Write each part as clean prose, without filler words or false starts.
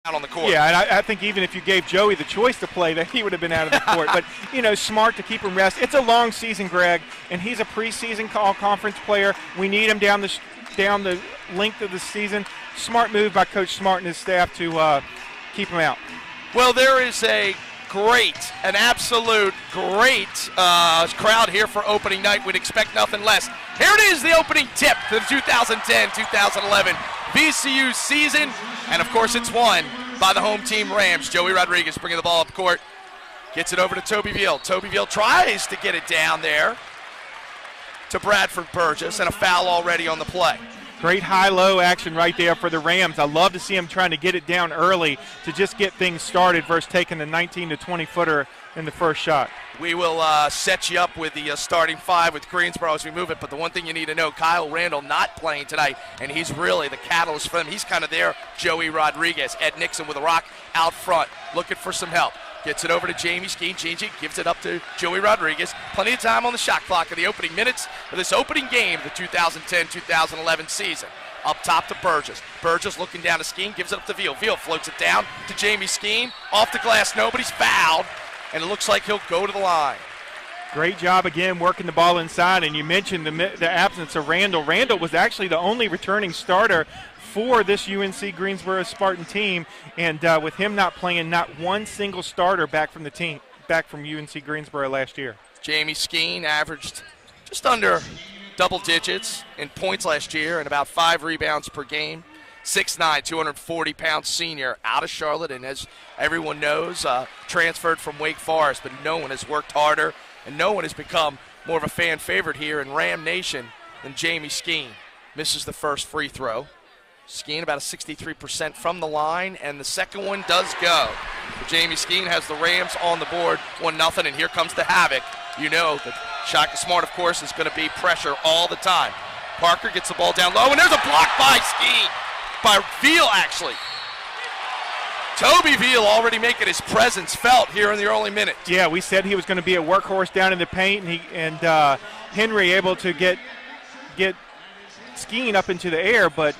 out on the court. Yeah, and I think even if you gave Joey the choice to play, that he would have been out of the court. But, smart to keep him rest. It's a long season, Greg, and he's a preseason all-conference player. We need him down the length of the season. Smart move by Coach Smart and his staff to keep him out. Well, there is an absolute great crowd here for opening night. We'd expect nothing less. Here it is, the opening tip to the 2010-2011 VCU season. And, of course, it's won by the home team Rams. Joey Rodriguez bringing the ball up court. Gets it over to Toby Veal. Toby Veal tries to get it down there to Bradford Burgess, and a foul already on the play. Great high-low action right there for the Rams. I love to see them trying to get it down early to just get things started versus taking the 19 to 20-footer in the first shot. We will set you up with the starting five with Greensboro as we move it, but the one thing you need to know, Kyle Randall not playing tonight, and he's really the catalyst for them. He's kind of there, Joey Rodriguez. Ed Nixon with a rock out front, looking for some help. Gets it over to Jamie Skeen. Gigi gives it up to Joey Rodriguez. Plenty of time on the shot clock in the opening minutes of this opening game of the 2010-2011 season. Up top to Burgess. Burgess looking down to Skeen, gives it up to Veal. Veal floats it down to Jamie Skeen. Off the glass, nobody's fouled, and it looks like he'll go to the line. Great job again working the ball inside, and you mentioned the absence of Randall. Randall was actually the only returning starter for this UNC Greensboro Spartan team, and with him not playing, not one single starter back from UNC Greensboro last year. Jamie Skeen averaged just under double digits in points last year and about 5 rebounds per game. 6'9", 240-pound senior out of Charlotte, and as everyone knows, transferred from Wake Forest, but no one has worked harder and no one has become more of a fan favorite here in Ram Nation than Jamie Skeen. Misses the first free throw. Skeen about a 63% from the line, and the second one does go. Jamie Skeen has the Rams on the board, 1-0, and here comes the havoc. You know that Shaka Smart, of course, is going to be pressure all the time. Parker gets the ball down low, and there's a block by Skeen, by Veal, actually. Toby Veal already making his presence felt here in the early minutes. Yeah, we said he was going to be a workhorse down in the paint, and Henry able to get Skeen up into the air, but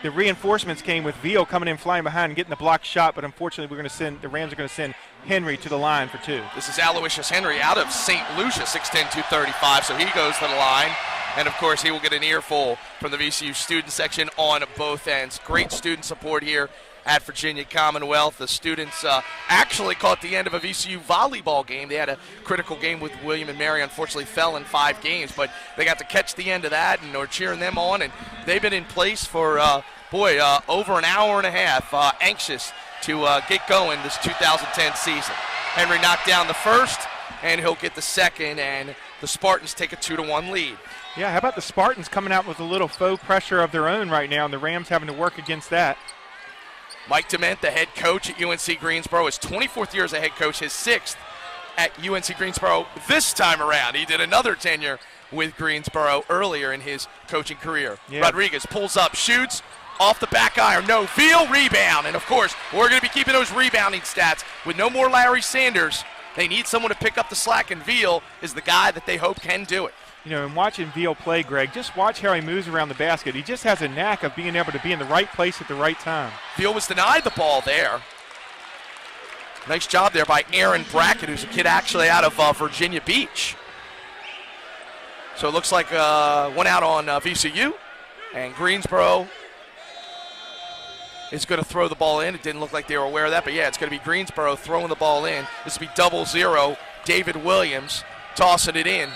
the reinforcements came with Veal coming in, flying behind, and getting the block shot. But unfortunately, the Rams are going to send Henry to the line for 2. This is Aloysius Henry out of St. Lucia, 6'10", 235, so he goes to the line. And, of course, he will get an earful from the VCU student section on both ends. Great student support here at Virginia Commonwealth. The students actually caught the end of a VCU volleyball game. They had a critical game with William and Mary, unfortunately fell in 5 games, but they got to catch the end of that and are cheering them on, and they've been in place for, over an hour and a half, anxious to get going this 2010 season. Henry knocked down the first, and he'll get the second, and the Spartans take a 2-1 lead. Yeah, how about the Spartans coming out with a little faux pressure of their own right now, and the Rams having to work against that. Mike Dement, the head coach at UNC Greensboro, his 24th year as a head coach, his 6th at UNC Greensboro this time around. He did another tenure with Greensboro earlier in his coaching career. Yeah. Rodriguez pulls up, shoots, off the back iron, no, Veal rebound. And, of course, we're going to be keeping those rebounding stats. With no more Larry Sanders, they need someone to pick up the slack, and Veal is the guy that they hope can do it. And watching Veal play, Greg, just watch how he moves around the basket. He just has a knack of being able to be in the right place at the right time. Veal was denied the ball there. Nice job there by Aaron Brackett, who's a kid actually out of Virginia Beach. So it looks like one out on VCU, and Greensboro is going to throw the ball in. It didn't look like they were aware of that, but yeah, it's going to be Greensboro throwing the ball in. This will be 0-0. David Williams tossing it in.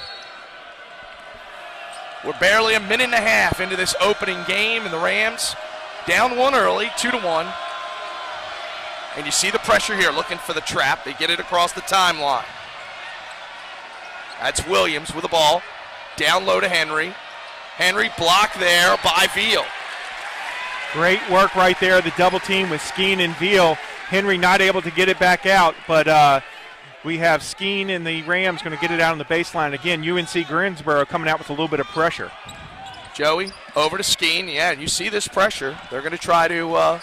We're barely a minute and a half into this opening game, and the Rams down 1 early, 2-1. And you see the pressure here, looking for the trap. They get it across the timeline. That's Williams with the ball. Down low to Henry. Henry blocked there by Veal. Great work right there, the double team with Skeen and Veal. Henry not able to get it back out, but we have Skeen and the Rams going to get it out on the baseline. Again, UNC Greensboro coming out with a little bit of pressure. Joey, over to Skeen. Yeah, and you see this pressure. They're going to try to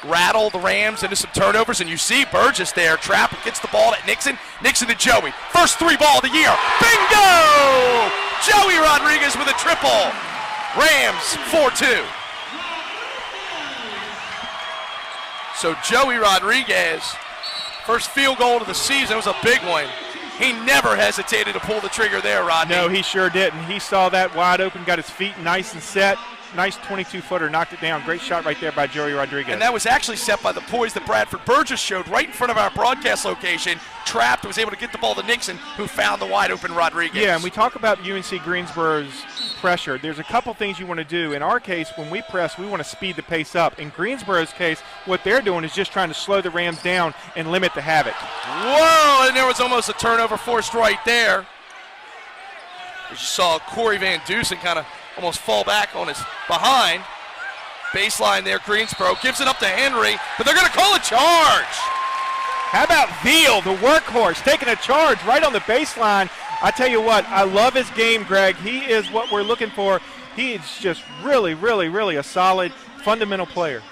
rattle the Rams into some turnovers, and you see Burgess there. Trap gets the ball to Nixon. Nixon to Joey. First 3 ball of the year. Bingo! Joey Rodriguez with a triple. Rams 4-2. So Joey Rodriguez, first field goal of the season, was a big one. He never hesitated to pull the trigger there, Rodney. No, he sure didn't. He saw that wide open, got his feet nice and set. Nice 22-footer, knocked it down. Great shot right there by Joey Rodriguez. And that was actually set by the poise that Bradford Burgess showed right in front of our broadcast location. Trapped, was able to get the ball to Nixon, who found the wide open Rodriguez. Yeah, and we talk about UNC Greensboro's pressure. There's a couple things you want to do. In our case, when we press, we want to speed the pace up. In Greensboro's case, what they're doing is just trying to slow the Rams down and limit the havoc. Whoa, and there was almost a turnover forced right there. As you saw Corey Van Dusen kind of almost fall back on his behind. Baseline there, Greensboro gives it up to Henry, but they're going to call a charge. How about Veal, the workhorse, taking a charge right on the baseline. I tell you what, I love his game, Greg. He is what we're looking for. He is just really, really, really a solid, fundamental player.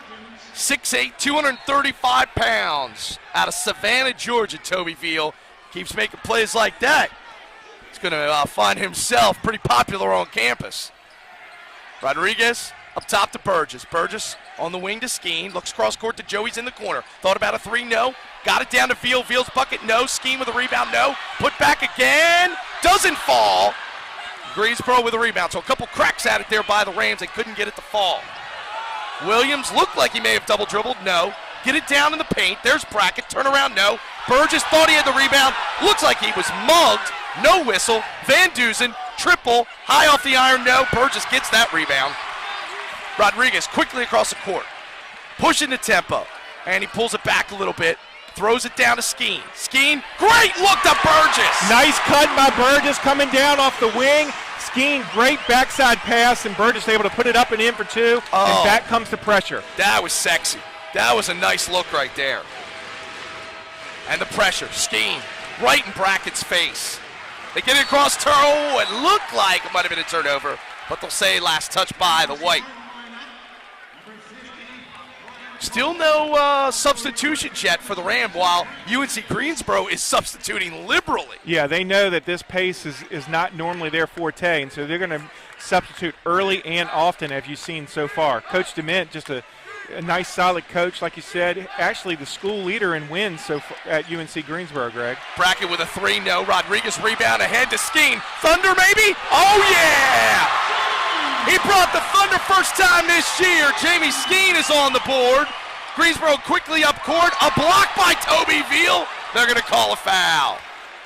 6'8", 235 pounds out of Savannah, Georgia, Toby Veal. Keeps making plays like that. He's going to find himself pretty popular on campus. Rodriguez up top to Burgess. Burgess on the wing to Skeen. Looks cross court to Joey's in the corner. Thought about a three, no. Got it down to Veal. Veal's bucket, no. Skeen with a rebound, no. Put back again. Doesn't fall. Greensboro with a rebound. So a couple cracks at it there by the Rams. They couldn't get it to fall. Williams looked like he may have double dribbled, no. Get it down in the paint. There's Brackett. Turn around, no. Burgess thought he had the rebound. Looks like he was mugged. No whistle. Van Dusen, triple, high off the iron, no. Burgess gets that rebound. Rodriguez quickly across the court, pushing the tempo, and he pulls it back a little bit, throws it down to Skeen. Skeen, great look to Burgess. Nice cut by Burgess coming down off the wing. Skeen, great backside pass, and Burgess able to put it up and in for two, and back comes the pressure. That was sexy. That was a nice look right there. And the pressure, Skeen, right in Brackett's face. They get it across Turl. It looked like it might have been a turnover, but they'll say last touch by the White. Still no substitutions yet for the Ram, while UNC Greensboro is substituting liberally. Yeah, they know that this pace is not normally their forte, and so they're going to substitute early and often, as you've seen so far. Coach DeMint, just a nice, solid coach, like you said. Actually, the school leader in wins so far at UNC Greensboro, Greg. Brackett with a three, no. Rodriguez rebound ahead to Skeen. Thunder, maybe? Oh, yeah! He brought the Thunder first time this year. Jamie Skeen is on the board. Greensboro quickly up court. A block by Toby Veal. They're going to call a foul.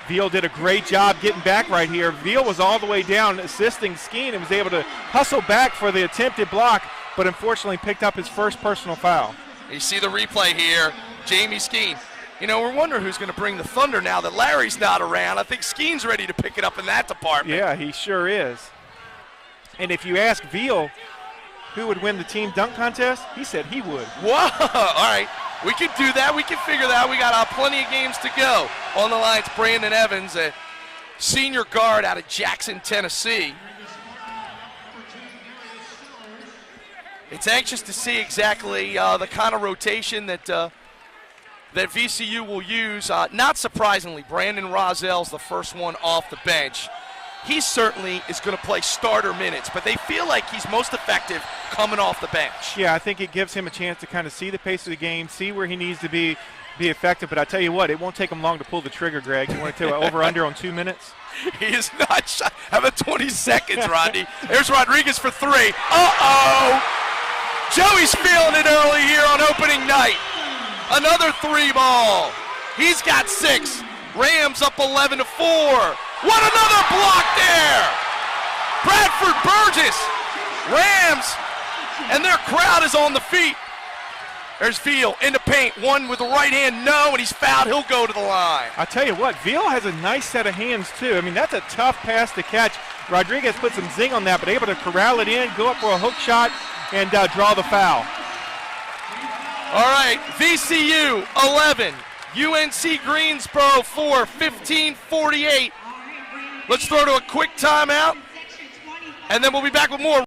Veal did a great job getting back right here. Veal was all the way down assisting Skeen and was able to hustle back for the attempted block, but unfortunately picked up his first personal foul. You see the replay here. Jamie Skeen. You know, we're wondering who's going to bring the Thunder now that Larry's not around. I think Skeen's ready to pick it up in that department. Yeah, he sure is. And if you ask Veal who would win the team dunk contest, he said he would. Whoa, all right. We can do that. We can figure that out. We got plenty of games to go. On the line, it's Brandon Evans, a senior guard out of Jackson, Tennessee. It's anxious to see exactly the kind of rotation that VCU will use. Not surprisingly, Brandon Rozell's the first one off the bench. He certainly is going to play starter minutes, but they feel like he's most effective coming off the bench. Yeah, I think it gives him a chance to kind of see the pace of the game, see where he needs to be effective. But I tell you what, it won't take him long to pull the trigger, Greg. You want to take over-under on 2 minutes? He is not shot. How about 20 seconds, Rodney? There's Rodriguez for three. Uh-oh! Joey's feeling it early here on opening night. Another three ball. He's got 6. Rams up 11-4. What another block there! Bradford Burgess. Rams, and their crowd is on the feet. There's Veal in the paint. One with the right hand, no, and he's fouled. He'll go to the line. I tell you what, Veal has a nice set of hands, too. I mean, that's a tough pass to catch. Rodriguez put some zing on that, but able to corral it in, go up for a hook shot, and draw the foul. All right, VCU 11, UNC Greensboro 4, 15-48. Let's throw to a quick timeout, and then we'll be back with more.